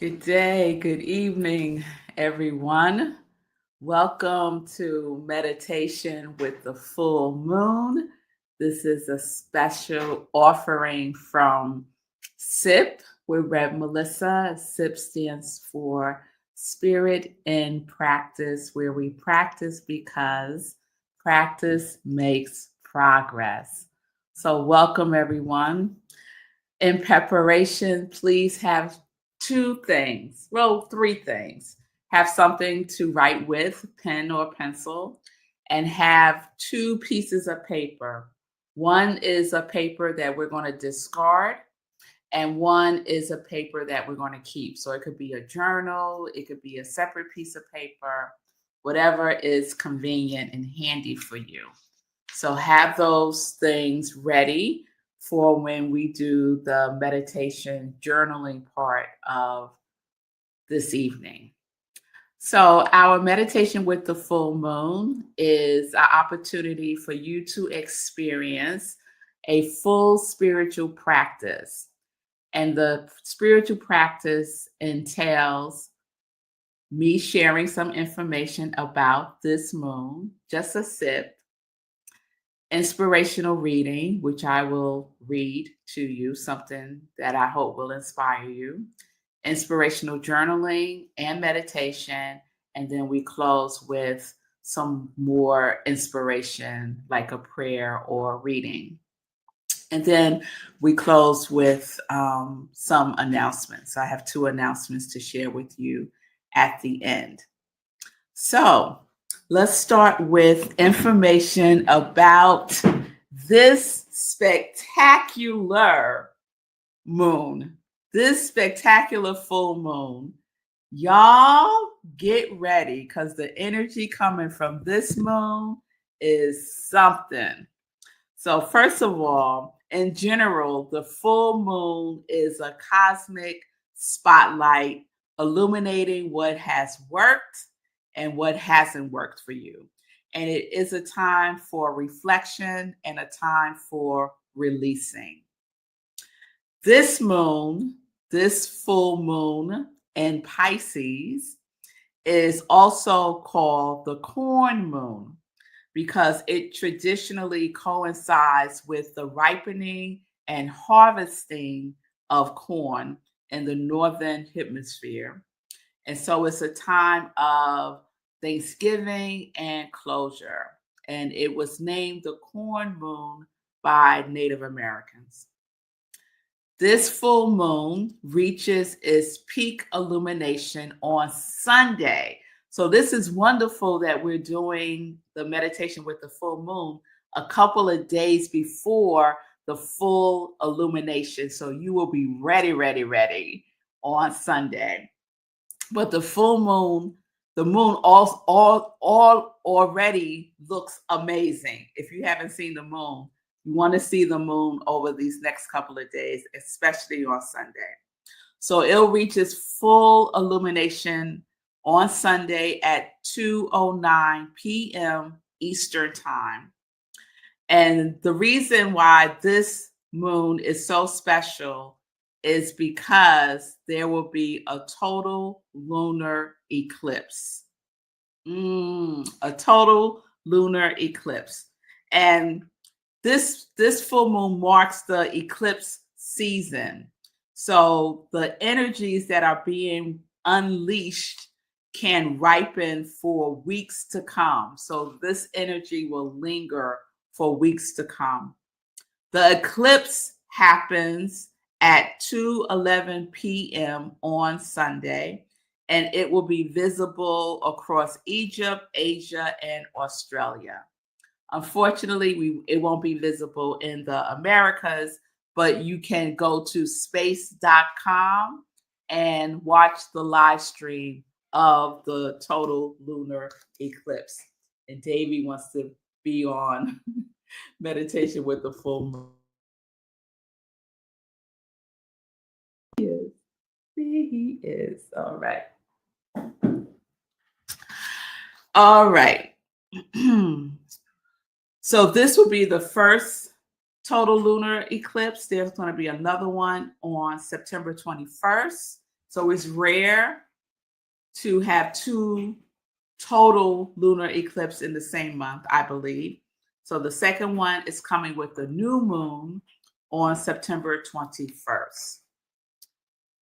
Good day, good evening, everyone. Welcome to Meditation with the Full Moon. This is a special offering from SIP with Rev Melissa. SIP stands for Spirit in Practice, where we practice because practice makes progress. So, welcome, everyone. In preparation, please have three things. Have something to write with, pen or pencil, and have two pieces of paper. One is a paper that we're going to discard, and one is a paper that we're going to keep. So it could be a journal, it could be a separate piece of paper, whatever is convenient and handy for you. So have those things ready for when we do the meditation journaling part of this evening. So our meditation with the full moon is an opportunity for you to experience a full spiritual practice. And the spiritual practice entails me sharing some information about this moon, just a sip, inspirational reading, which I will read to you, something that I hope will inspire you, inspirational journaling and meditation, and then we close with some more inspiration, like a prayer or reading. And then we close with some announcements. I have two announcements to share with you at the end. So let's start with information about this spectacular moon, this spectacular full moon. Y'all get ready because the energy coming from this moon is something. So first of all, in general, the full moon is a cosmic spotlight illuminating what has worked and what hasn't worked for you. And it is a time for reflection and a time for releasing. This moon, this full moon in Pisces, is also called the corn moon because it traditionally coincides with the ripening and harvesting of corn in the northern hemisphere. And so it's a time of Thanksgiving and closure. And it was named the corn moon by Native Americans. This full moon reaches its peak illumination on Sunday. So this is wonderful that we're doing the meditation with the full moon a couple of days before the full illumination. So you will be ready on Sunday. But the full moon, the moon all already looks amazing. If you haven't seen the moon, you want to see the moon over these next couple of days, especially on Sunday. So it'll reach its full illumination on Sunday at 2:09 p.m. Eastern Time. And the reason why this moon is so special is because there will be a total lunar eclipse. A total lunar eclipse. And this full moon marks the eclipse season. So the energies that are being unleashed can ripen for weeks to come. So this energy will linger for weeks to come. The eclipse happens at 2:11 p.m. on Sunday, and it will be visible across Egypt, Asia, and Australia. Unfortunately, it won't be visible in the Americas, but you can go to space.com and watch the live stream of the total lunar eclipse. And Davey wants to be on meditation with the full moon. He is. All right. All right. So this will be the first total lunar eclipse. There's going to be another one on September 21st. So it's rare to have two total lunar eclipse in the same month, I believe. So the second one is coming with the new moon on September 21st.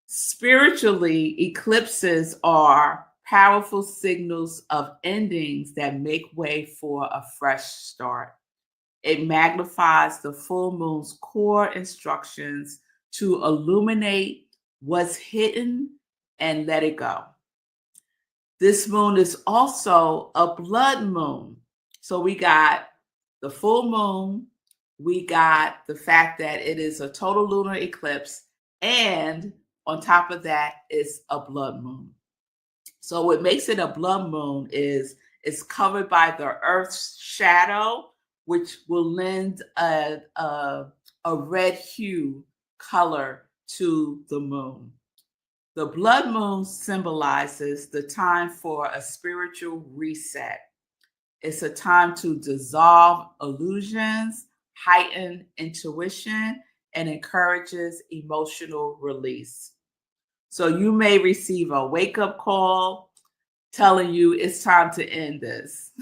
Spiritually, eclipses are powerful signals of endings that make way for a fresh start. It magnifies the full moon's core instructions to illuminate what's hidden and let it go. This moon is also a blood moon. So we got the full moon, we got the fact that it is a total lunar eclipse, and on top of that is a blood moon. So what makes it a blood moon is it's covered by the Earth's shadow, which will lend a red hue color to the moon. The blood moon symbolizes the time for a spiritual reset. It's a time to dissolve illusions, heighten intuition, and encourages emotional release. So you may receive a wake-up call telling you it's time to end this.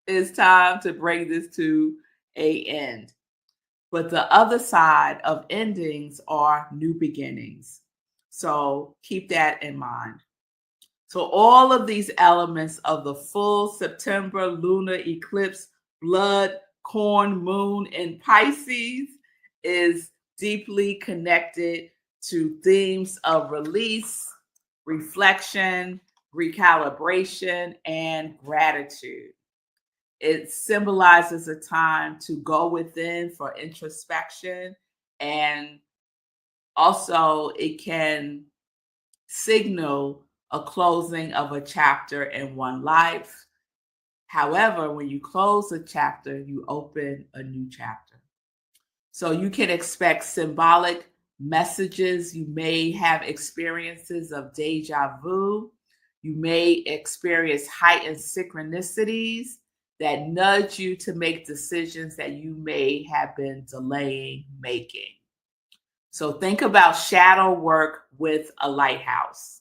It's time to bring this to an end. But the other side of endings are new beginnings. So keep that in mind. So all of these elements of the full September lunar eclipse, blood, corn, moon, and Pisces is deeply connected to themes of release, reflection, recalibration, and gratitude. It symbolizes a time to go within for introspection, and also it can signal a closing of a chapter in one life. However, when you close a chapter, you open a new chapter. So you can expect symbolic messages. You may have experiences of deja vu. You may experience heightened synchronicities that nudge you to make decisions that you may have been delaying making. So think about shadow work with a lighthouse.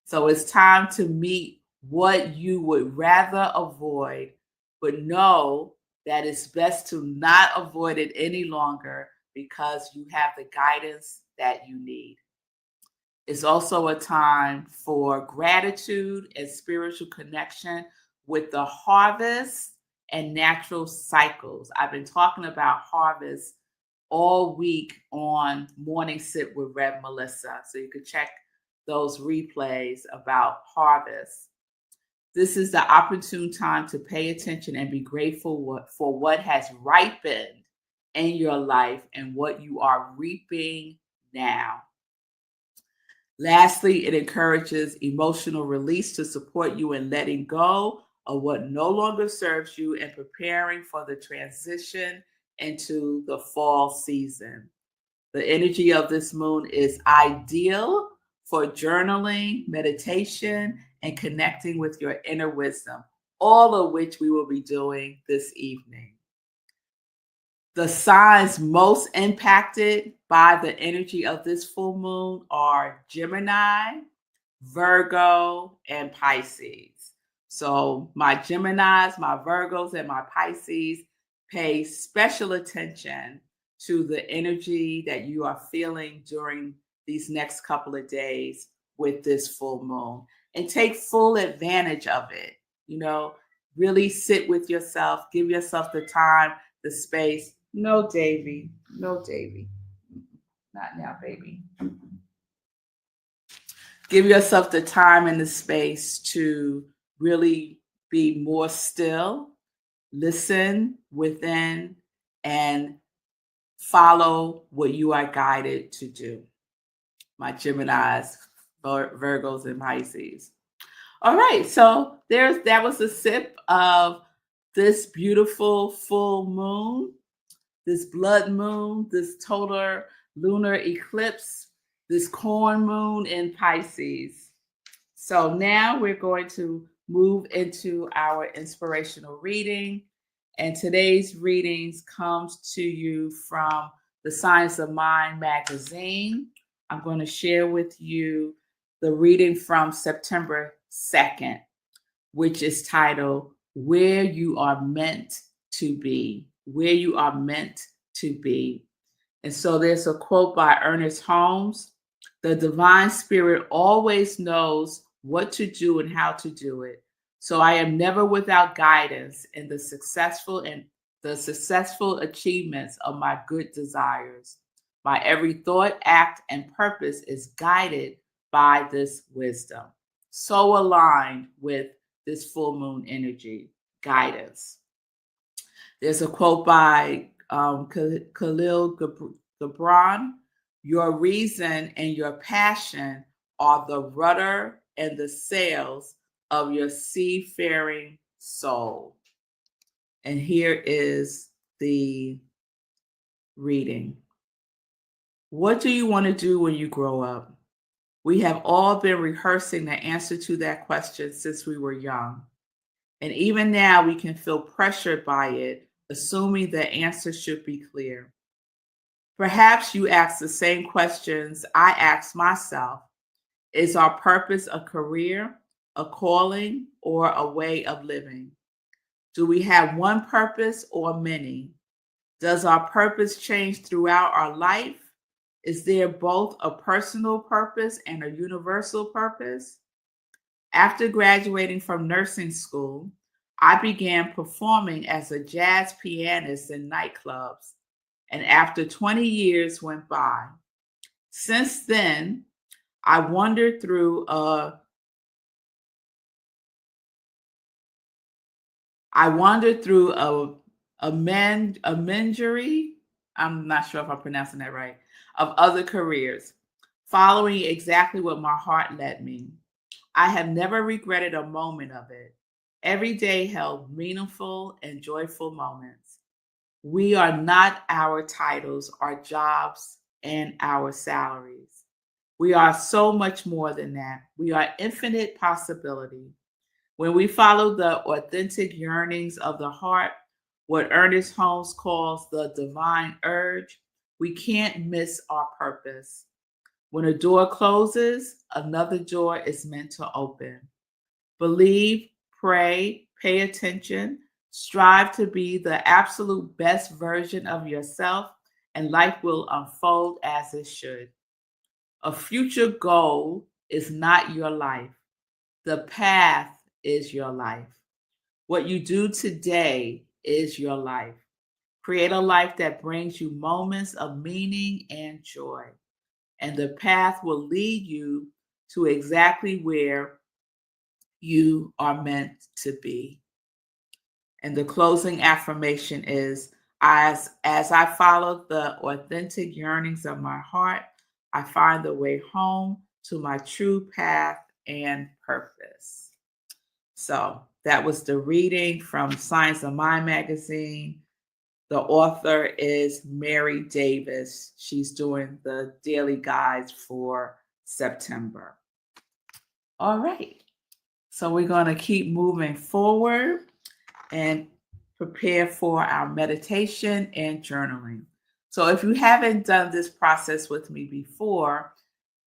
So it's time to meet what you would rather avoid, but know that it's best to not avoid it any longer because you have the guidance that you need. It's also a time for gratitude and spiritual connection with the harvest and natural cycles. I've been talking about harvest all week on Morning Sip with Rev Melissa. So you can check those replays about harvest. This is the opportune time to pay attention and be grateful for what has ripened in your life and what you are reaping now. Lastly, it encourages emotional release to support you in letting go of what no longer serves you and preparing for the transition into the fall season. The energy of this moon is ideal for journaling, meditation, and connecting with your inner wisdom, all of which we will be doing this evening. The signs most impacted by the energy of this full moon are Gemini, Virgo, and Pisces. So my Geminis, my Virgos, and my Pisces pay special attention to the energy that you are feeling during these next couple of days with this full moon, and take full advantage of it. You know, really sit with yourself, give yourself the time, the space. No, Davy. No, Davy. Not now, baby. Give yourself the time and the space to really be more still, listen within, and follow what you are guided to do. My Geminis, Virgos, and Pisces. All right, so that was a sip of this beautiful full moon, this blood moon, this total lunar eclipse, this corn moon in Pisces. So now we're going to move into our inspirational reading. And today's readings comes to you from the Science of Mind magazine. I'm going to share with you the reading from September 2nd, which is titled Where You Are Meant to Be. Where You Are Meant to Be. And so there's a quote by Ernest Holmes: "The divine spirit always knows what to do and how to do it. So I am never without guidance in the successful achievements of my good desires. My every thought, act, and purpose is guided by this wisdom." So aligned with this full moon energy, guidance. There's a quote by Khalil Gibran: "Your reason and your passion are the rudder and the sails of your seafaring soul." And here is the reading. What do you want to do when you grow up? We have all been rehearsing the answer to that question since we were young. And even now, we can feel pressured by it, assuming the answer should be clear. Perhaps you ask the same questions I ask myself. Is our purpose a career, a calling, or a way of living? Do we have one purpose or many? Does our purpose change throughout our life? Is there both a personal purpose and a universal purpose? After graduating from nursing school, I began performing as a jazz pianist in nightclubs, and after 20 years went by. Since then, I wandered through a menagerie, I'm not sure if I'm pronouncing that right, of other careers, following exactly what my heart led me. I have never regretted a moment of it. Every day held meaningful and joyful moments. We are not our titles, our jobs, and our salaries. We are so much more than that. We are infinite possibility. When we follow the authentic yearnings of the heart, what Ernest Holmes calls the divine urge, we can't miss our purpose. When a door closes, another door is meant to open. Believe, pray, pay attention, strive to be the absolute best version of yourself, and life will unfold as it should. A future goal is not your life. The path is your life. What you do today is your life. Create a life that brings you moments of meaning and joy, and the path will lead you to exactly where you are meant to be. And the closing affirmation is, as I follow the authentic yearnings of my heart, I find the way home to my true path and purpose. So that was the reading from Science of Mind magazine. The author is Mary Davis. She's doing the daily guides for September. All right. So we're going to keep moving forward and prepare for our meditation and journaling. So if you haven't done this process with me before,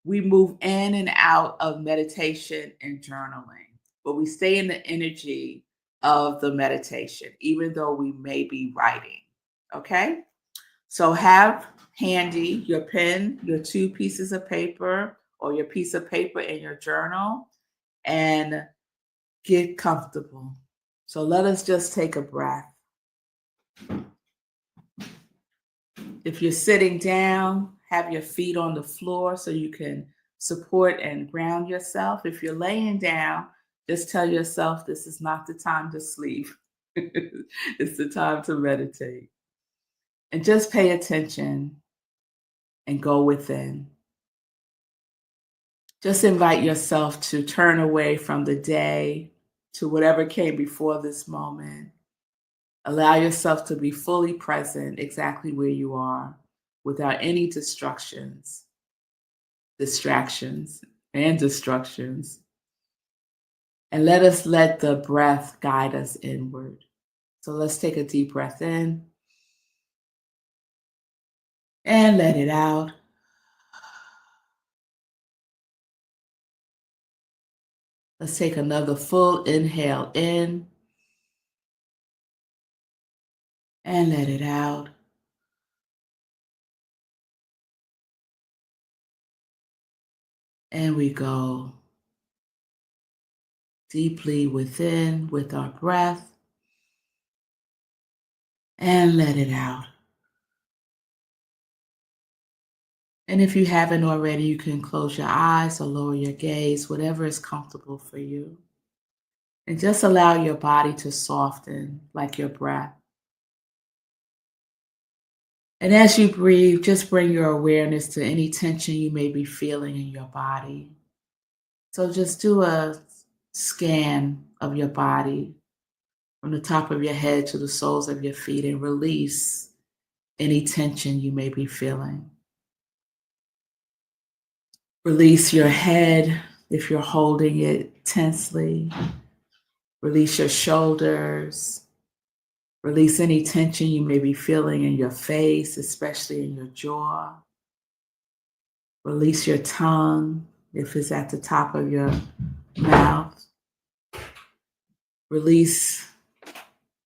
we move in and out of meditation and journaling, but we stay in the energy of the meditation, even though we may be writing. Okay? So have handy your pen, your 2 pieces of paper, or your piece of paper in your journal, and get comfortable. So let us just take a breath. If you're sitting down, have your feet on the floor so you can support and ground yourself. If you're laying down, just tell yourself this is not the time to sleep. It's the time to meditate. And just pay attention and go within. Just invite yourself to turn away from the day, to whatever came before this moment. Allow yourself to be fully present exactly where you are without any distractions, and destructions. And let the breath guide us inward. So let's take a deep breath in and let it out. Let's take another full inhale in and let it out. And we go deeply within with our breath and let it out. And if you haven't already, you can close your eyes or lower your gaze, whatever is comfortable for you. And just allow your body to soften like your breath. And as you breathe, just bring your awareness to any tension you may be feeling in your body. So just do a scan of your body from the top of your head to the soles of your feet and release any tension you may be feeling. Release your head if you're holding it tensely. Release your shoulders. Release any tension you may be feeling in your face, especially in your jaw. Release your tongue if it's at the top of your mouth. Release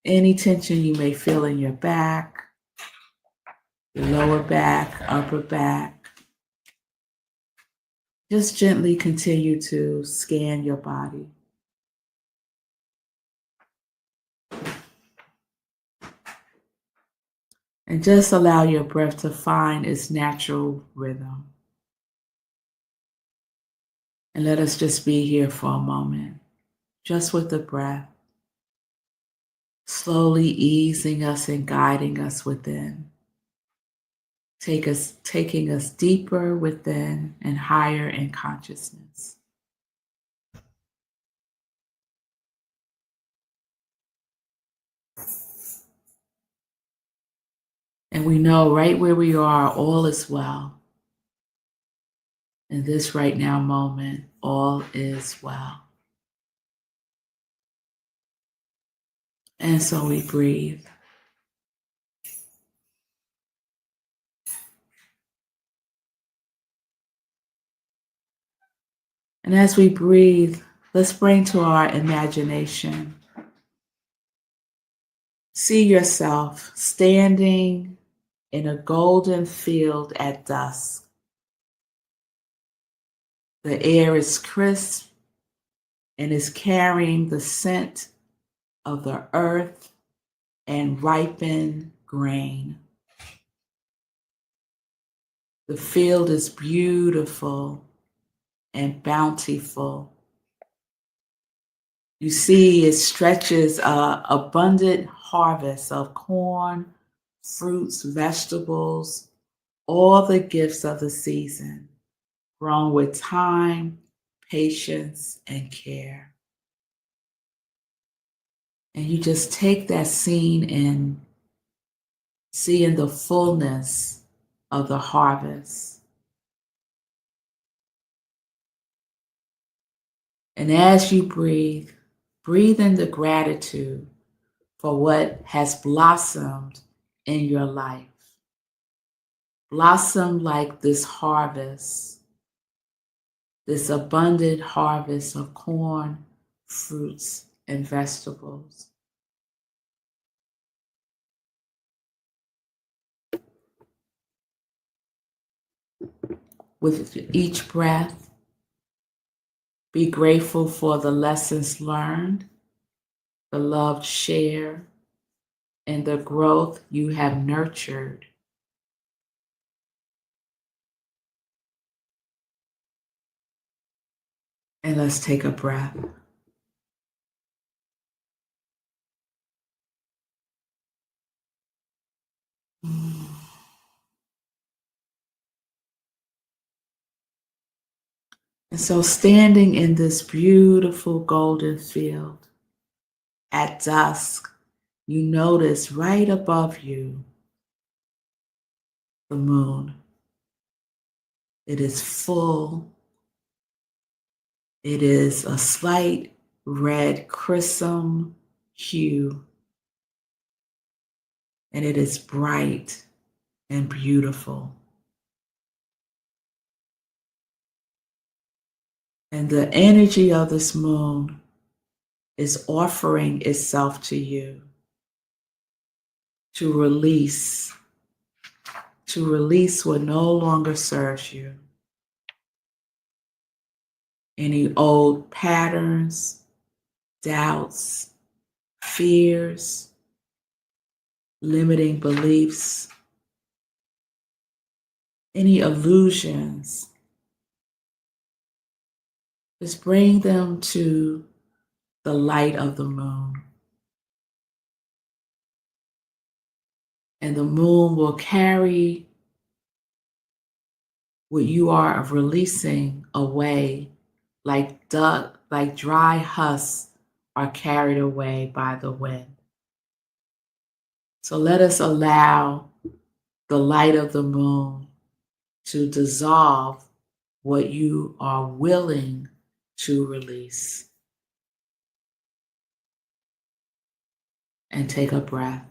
any tension you may feel in your back, your lower back, upper back. Just gently continue to scan your body. And just allow your breath to find its natural rhythm. And let us just be here for a moment, just with the breath, slowly easing us and guiding us within. Taking us deeper within and higher in consciousness. And we know right where we are, all is well. In this right now moment, all is well. And so we breathe. And as we breathe, let's bring to our imagination. See yourself standing in a golden field at dusk. The air is crisp and is carrying the scent of the earth and ripened grain. The field is beautiful and bountiful. You see, it stretches an abundant harvest of corn, fruits, vegetables, all the gifts of the season, grown with time, patience, and care. And you just take that scene in, seeing the fullness of the harvest. And as you breathe, breathe in the gratitude for what has blossomed in your life. Blossom like this harvest, this abundant harvest of corn, fruits, and vegetables. With each breath, be grateful for the lessons learned, the love shared, and the growth you have nurtured. And let's take a breath. And so, standing in this beautiful golden field at dusk, you notice right above you the moon. It is full. It is a slight red crimson hue, and it is bright and beautiful. And the energy of this moon is offering itself to you to release what no longer serves you. Any old patterns, doubts, fears, limiting beliefs, any illusions, just bring them to the light of the moon. And the moon will carry what you are releasing away like dry husks are carried away by the wind. So let us allow the light of the moon to dissolve what you are willing to release. And take a breath.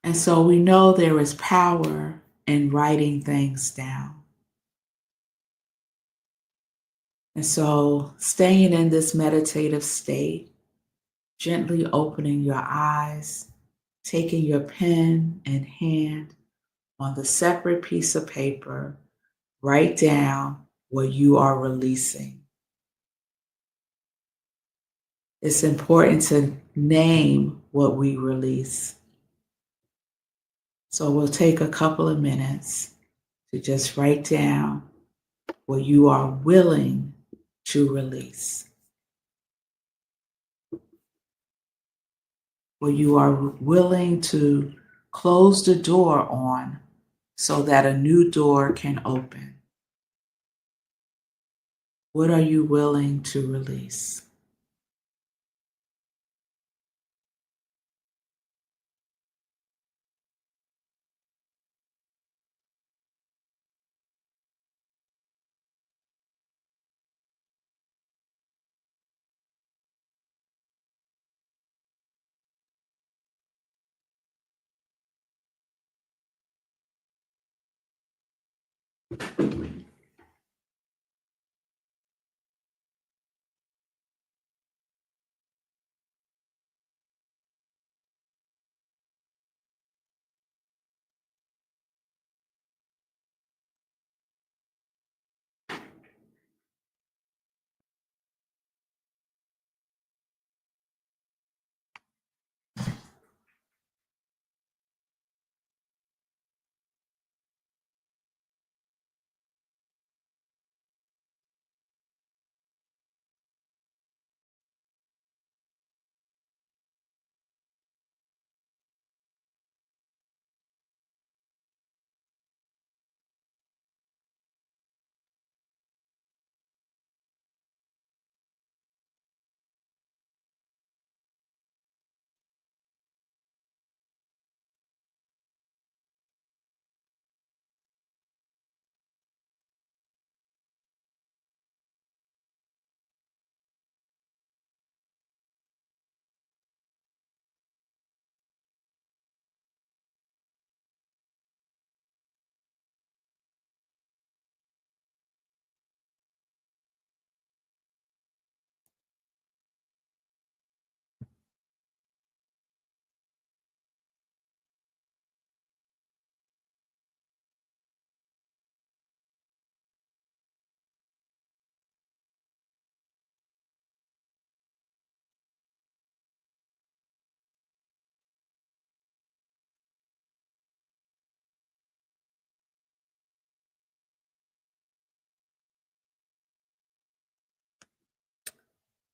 And so we know there is power in writing things down. And so staying in this meditative state, gently opening your eyes, taking your pen in hand on the separate piece of paper, write down what you are releasing. It's important to name what we release. So we'll take a couple of minutes to just write down what you are willing to release. What you are willing to close the door on so that a new door can open. What are you willing to release?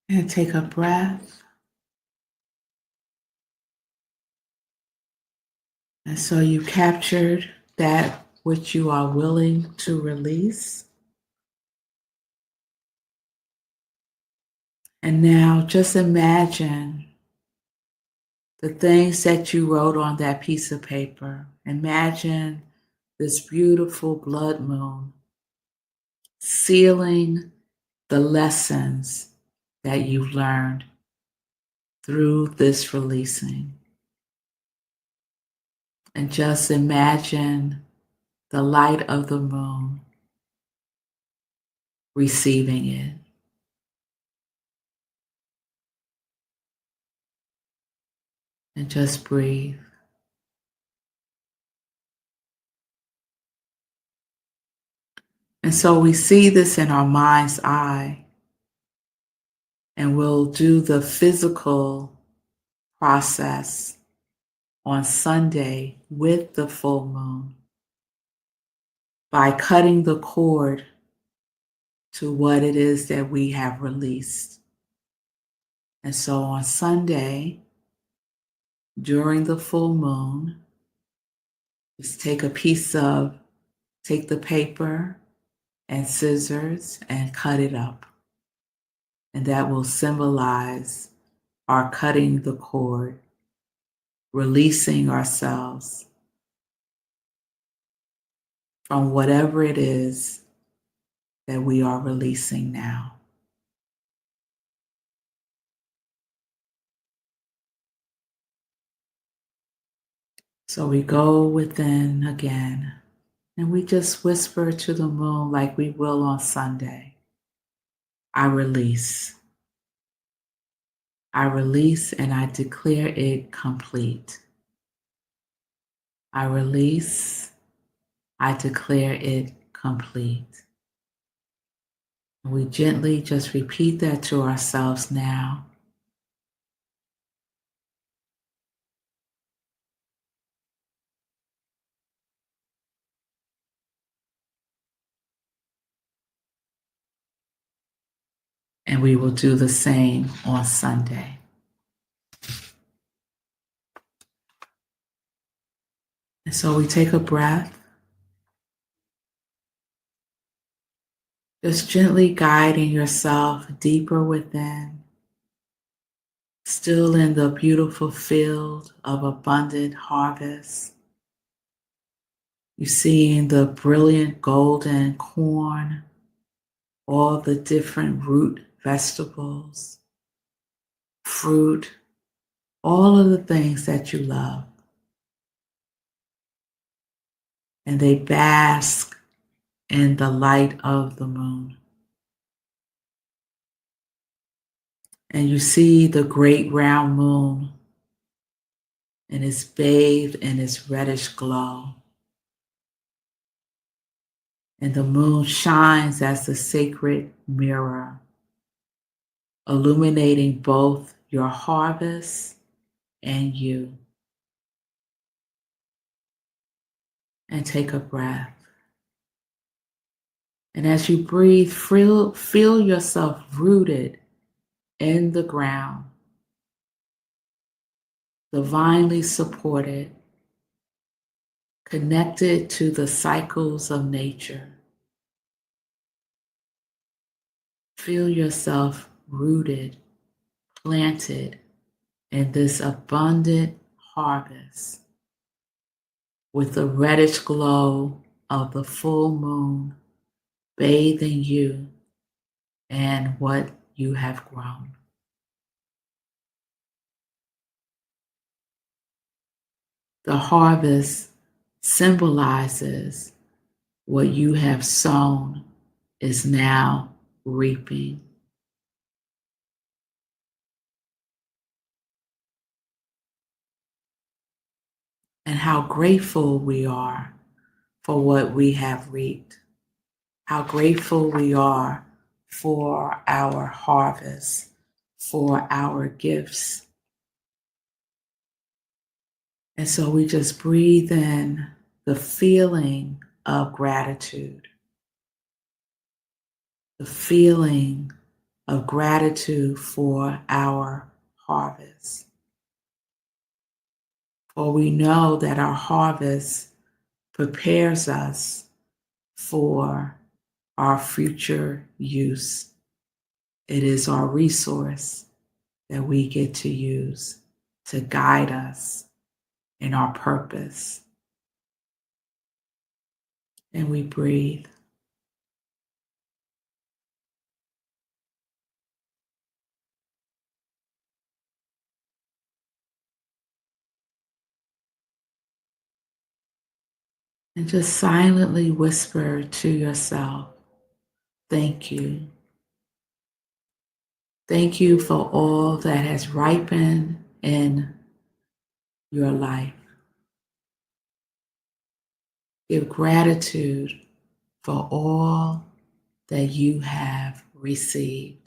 And take a breath. And so you captured that which you are willing to release. And now just imagine the things that you wrote on that piece of paper. Imagine this beautiful blood moon sealing the lessons that you've learned through this releasing. And just imagine the light of the moon, receiving it. And just breathe. And so we see this in our mind's eye, and we'll do the physical process on Sunday with the full moon by cutting the cord to what it is that we have released. And so on Sunday, during the full moon, just take the paper and scissors and cut it up. And that will symbolize our cutting the cord, releasing ourselves from whatever it is that we are releasing now. So we go within again, and we just whisper to the moon like we will on Sunday. I release. I release and I declare it complete. I release. I declare it complete. And we gently just repeat that to ourselves now. And we will do the same on Sunday. And so we take a breath, just gently guiding yourself deeper within, still in the beautiful field of abundant harvest. You're seeing the brilliant golden corn, all the different root vegetables, fruit, all of the things that you love. And they bask in the light of the moon. And you see the great round moon, and it's bathed in its reddish glow. And the moon shines as the sacred mirror, illuminating both your harvest and you. And take a breath. And as you breathe, feel yourself rooted in the ground, divinely supported, connected to the cycles of nature. Feel yourself rooted, planted in this abundant harvest with the reddish glow of the full moon bathing you and what you have grown. The harvest symbolizes what you have sown is now reaping. And how grateful we are for what we have reaped. How grateful we are for our harvest, for our gifts. And so we just breathe in the feeling of gratitude, the feeling of gratitude for our harvest. For we know that our harvest prepares us for our future use. It is our resource that we get to use to guide us in our purpose. And we breathe. And just silently whisper to yourself, thank you. Thank you for all that has ripened in your life. Give gratitude for all that you have received.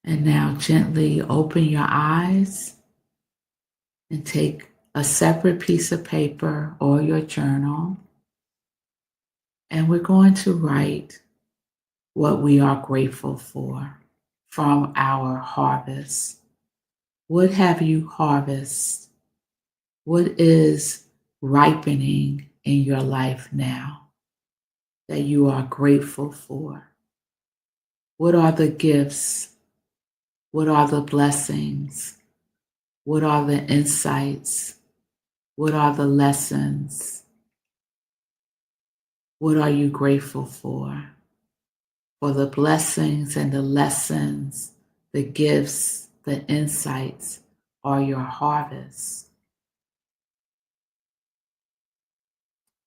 And now gently open your eyes and take a separate piece of paper or your journal. And we're going to write what we are grateful for from our harvest. What have you harvested? What is ripening in your life now that you are grateful for? What are the gifts? What are the blessings? What are the insights? What are the lessons? What are you grateful for? For the blessings and the lessons, the gifts, the insights are your harvest.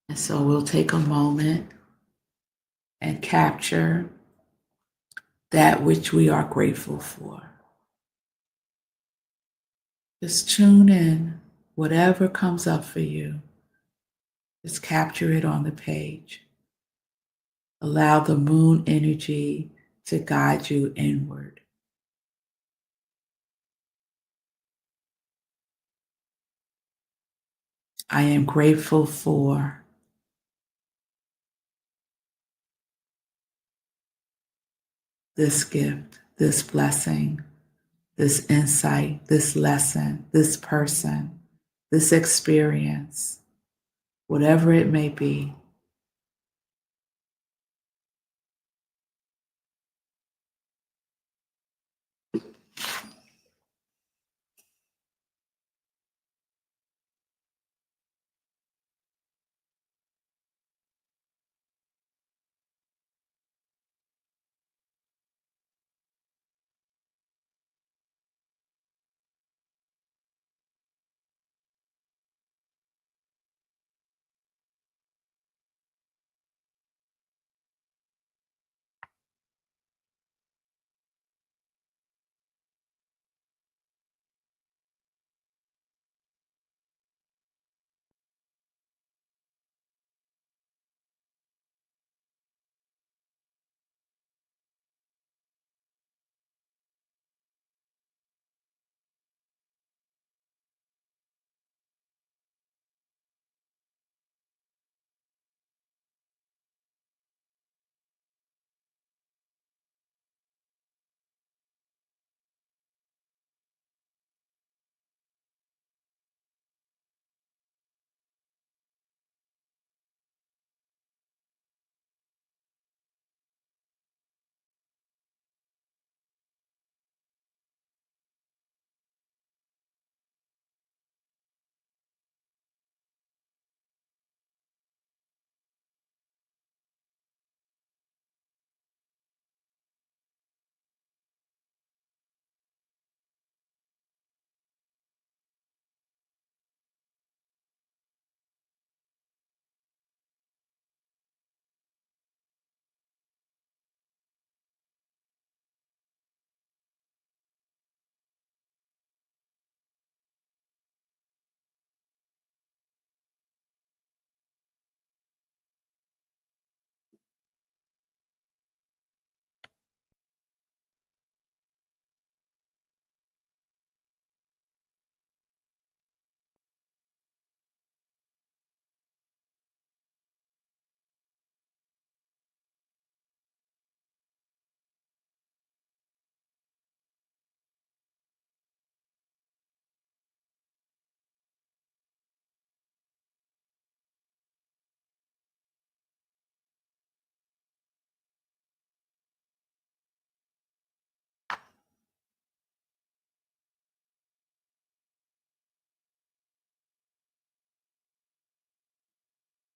And so we'll take a moment and capture that which we are grateful for. Just tune in, whatever comes up for you, just capture it on the page. Allow the moon energy to guide you inward. I am grateful for this gift, this blessing, this insight, this lesson, this person, this experience, whatever it may be.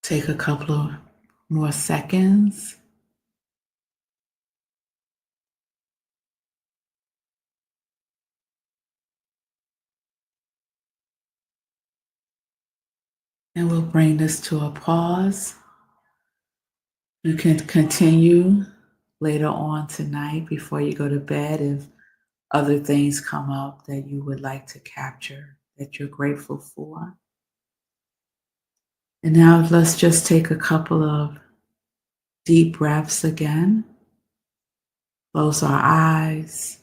Take a couple of more seconds. And we'll bring this to a pause. You can continue later on tonight before you go to bed if other things come up that you would like to capture that you're grateful for. And now let's just take a couple of deep breaths again. Close our eyes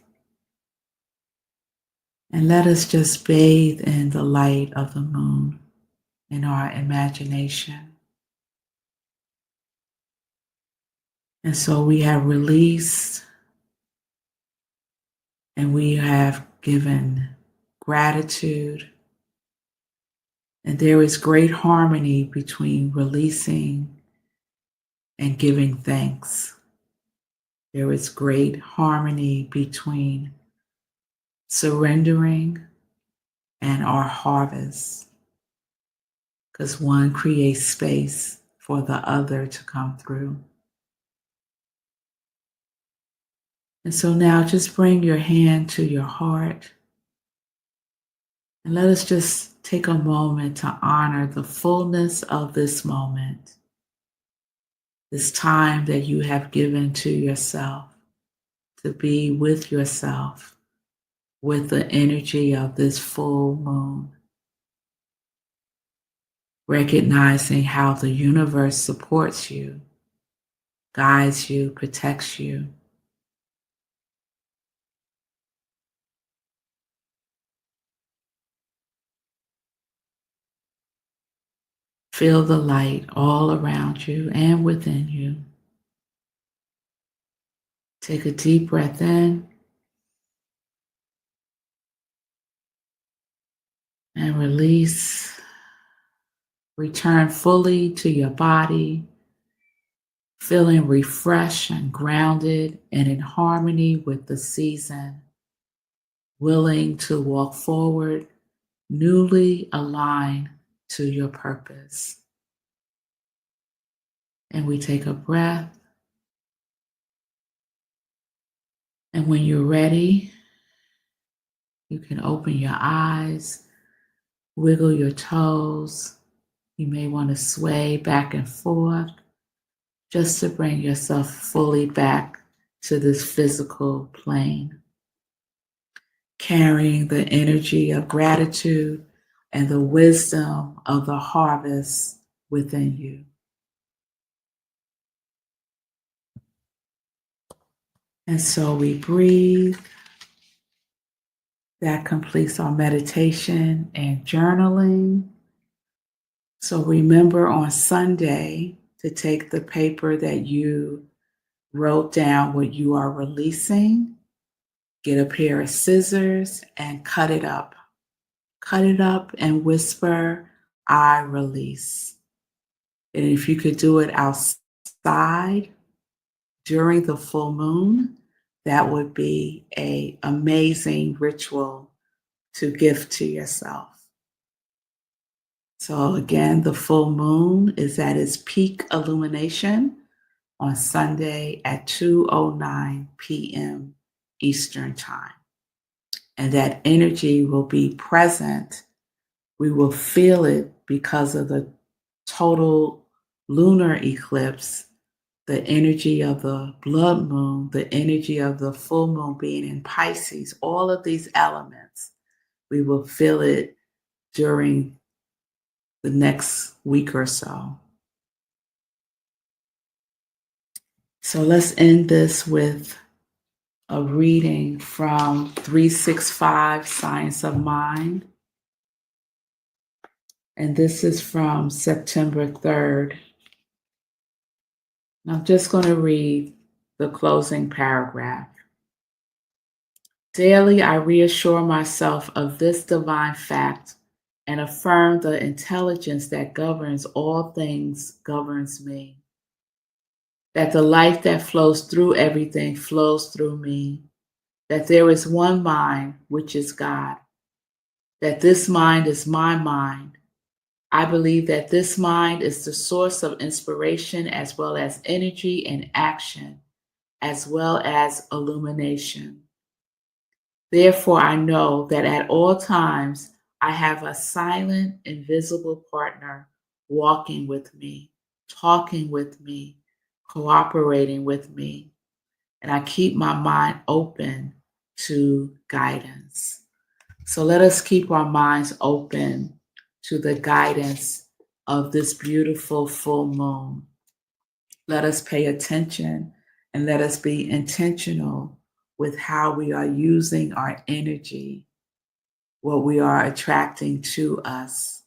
and let us just bathe in the light of the moon in our imagination. And so we have released and we have given gratitude. And there is great harmony between releasing and giving thanks. There is great harmony between surrendering and our harvest, because one creates space for the other to come through. And so now just bring your hand to your heart and let us just take a moment to honor the fullness of this moment, this time that you have given to yourself, to be with yourself, with the energy of this full moon. Recognizing how the universe supports you, guides you, protects you. Feel the light all around you and within you. Take a deep breath in and release. Return fully to your body, feeling refreshed and grounded and in harmony with the season, willing to walk forward, newly aligned to your purpose. And we take a breath. And when you're ready, you can open your eyes, wiggle your toes. You may want to sway back and forth just to bring yourself fully back to this physical plane, carrying the energy of gratitude and the wisdom of the harvest within you. And so we breathe. That completes our meditation and journaling. So remember on Sunday to take the paper that you wrote down what you are releasing, get a pair of scissors and cut it up. Cut it up and whisper, I release. And if you could do it outside during the full moon, that would be an amazing ritual to gift to yourself. So again, the full moon is at its peak illumination on Sunday at 2:09 p.m. Eastern Time. And that energy will be present. We will feel it because of the total lunar eclipse, the energy of the blood moon, the energy of the full moon being in Pisces, all of these elements, we will feel it during the next week or so. So let's end this with a reading from 365 Science of Mind. And this is from September 3rd. I'm just going to read the closing paragraph. Daily, I reassure myself of this divine fact and affirm the intelligence that governs all things governs me. That the life that flows through everything flows through me. That there is one mind, which is God. That this mind is my mind. I believe that this mind is the source of inspiration as well as energy and action, as well as illumination. Therefore, I know that at all times I have a silent, invisible partner walking with me, talking with me, cooperating with me. And I keep my mind open to guidance. So let us keep our minds open to the guidance of this beautiful full moon. Let us pay attention and let us be intentional with how we are using our energy, what we are attracting to us.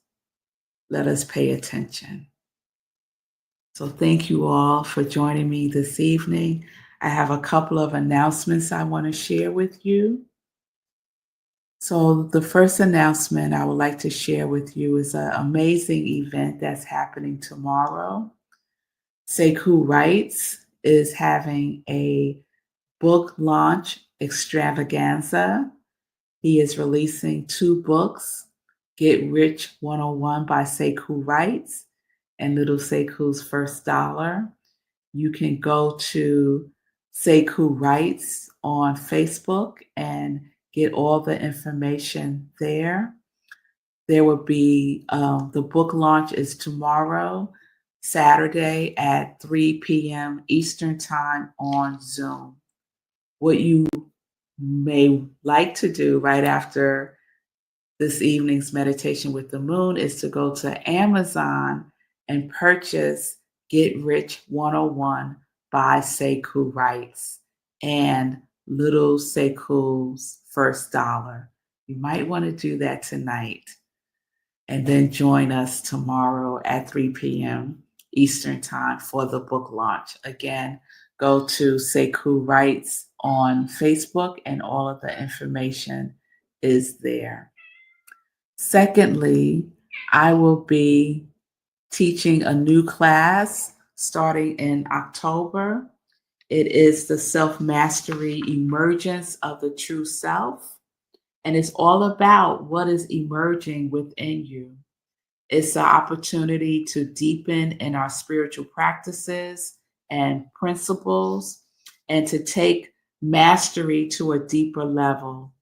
Let us pay attention. So thank you all for joining me this evening. I have a couple of announcements I want to share with you. So the first announcement I would like to share with you is an amazing event that's happening tomorrow. Sekou Writes is having a book launch extravaganza. He is releasing 2 books, Get Rich 101 by Sekou Writes and Little Sekou's First Dollar. You can go to Sekou Writes on Facebook and get all the information there. There will be, the book launch is tomorrow, Saturday at 3 p.m. Eastern Time on Zoom. What you may like to do right after this evening's meditation with the moon is to go to Amazon and purchase Get Rich 101 by Sekou Writes and Little Sekou's First Dollar. You might want to do that tonight and then join us tomorrow at 3 p.m. Eastern Time for the book launch. Again, go to Sekou Writes on Facebook and all of the information is there. Secondly, I will be teaching a new class starting in October. It is the Self-Mastery Emergence of the True Self, and it's all about what is emerging within you. It's an opportunity to deepen in our spiritual practices and principles and to take mastery to a deeper level.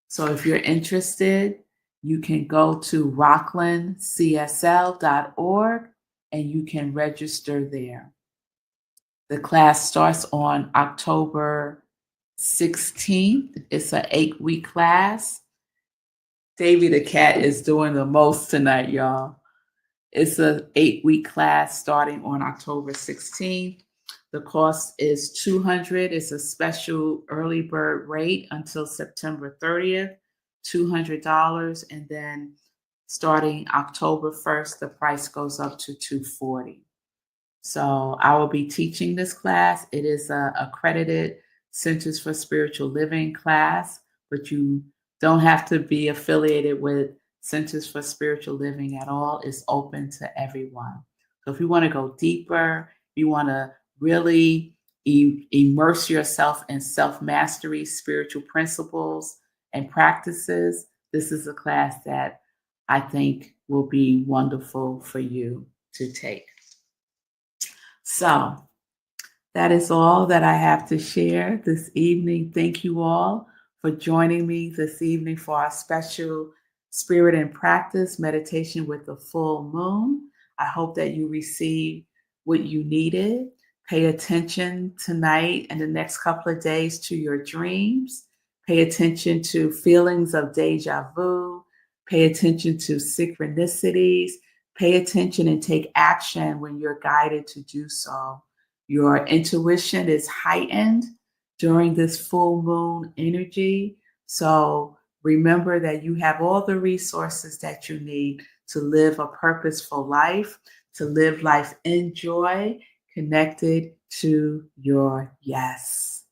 So if you're interested, you can go to rocklandcsl.org and you can register there. The class starts on October 16th. It's an 8-week class. Davy the cat is doing the most tonight, y'all. It's an 8-week class starting on October 16th. The cost is $200. It's a special early bird rate until September 30th, $200. And then starting October 1st, the price goes up to $240. So I will be teaching this class. It is a accredited Centers for Spiritual Living class, but you don't have to be affiliated with Centers for Spiritual Living at all. It's open to everyone. So if you want to go deeper, you want to really immerse yourself in self-mastery, spiritual principles, and practices, this is a class that I think will be wonderful for you to take. So that is all that I have to share this evening. Thank you all for joining me this evening for our special Spirit and Practice meditation with the full moon. I hope that you received what you needed. Pay attention tonight and the next couple of days to your dreams. Pay attention to feelings of deja vu. Pay attention to synchronicities. Pay attention and take action when you're guided to do so. Your intuition is heightened during this full moon energy. So remember that you have all the resources that you need to live a purposeful life, to live life in joy, connected to your yes.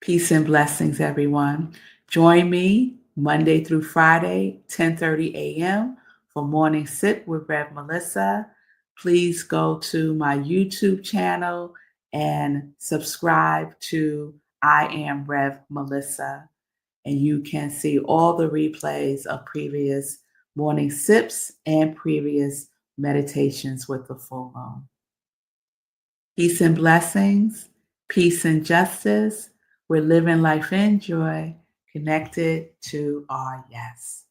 Peace and blessings, everyone. Join me Monday through Friday, 10:30 a.m. for Morning Sip with Rev Melissa. Please go to my YouTube channel and subscribe to I Am Rev Melissa. And you can see all the replays of previous morning sips and previous meditations with the full moon. Peace and blessings, peace and justice. We're living life in joy, connected to our yes.